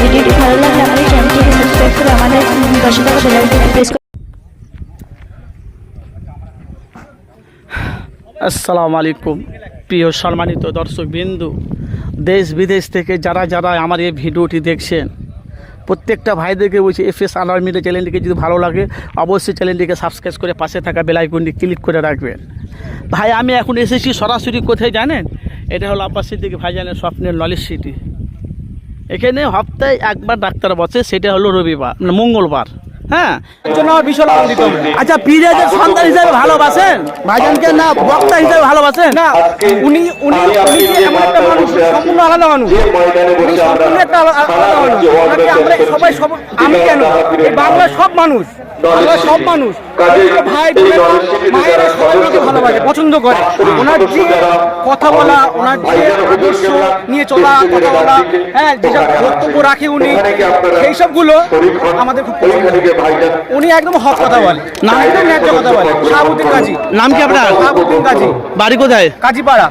ভিডিওটি ভালো লাগলে আমাদের চ্যানেলটিকে সাবস্ক্রাইব করে আমাদের পাশে থাকা বেল আইকনটি প্রেস করুন। আসসালামু আলাইকুম প্রিয় সম্মানিত দর্শকবৃন্দু, দেশ বিদেশ থেকে যারা যারা আমার এই ভিডিওটি দেখছেন প্রত্যেকটা ভাইদেরকে বলছি, FS আনোয়ার মিডিয়া চ্যানেলটিকে যদি ভালো লাগে অবশ্যই চ্যানেলটিকে সাবস্ক্রাইব করে পাশে থাকা বেল আইকনটি ক্লিক করে রাখবেন। ভাই আমি এখন এসেছি সরাসরি কোথায় জানেন? এটা হলো আব্বাস সিদ্দিকী ভাইজানের স্বপ্নের নলেজ সিটি। এখানে সপ্তাহে একবার ডাক্তার বসে, সেটা হলো রবিবার মানে মঙ্গলবার। হ্যাঁ, ভীষণ আনন্দিত। আচ্ছা পীরের সন্তান হিসাবে ভালোবাসেন ভাইজানকে না বক্তা হিসাবে ভালোবাসেন? না, উনি উনি উনি যে এমন একটা মানুষ, সম্পূর্ণ আলাদা মানুষ, উনি সম্পূর্ণ একটা আলাদা মানুষ। ওনাকে আমরা সবাই আমি কেন এই বাংলার সব মানুষ, বাংলার সব মানুষ, ভাই মায়েরা সবাই ওনাকে ভালোবাসে, পছন্দ করে। ওনার যে কথা বলা, ওনার যে আদর্শ নিয়ে চলা, কথা বলা, হ্যাঁ, যেসব বক্তব্য রাখে উনি, সেই সবগুলো আমাদের খুব পছন্দ। উনি একদম হক কথা বলে, না একদম ন্যায্য কথা বলে। শাহাবুদ্দিন কাজী। নাম কি আপনার? শাহাবুদ্দিন কাজী। বাড়ি কোথায়? কাজীপাড়া।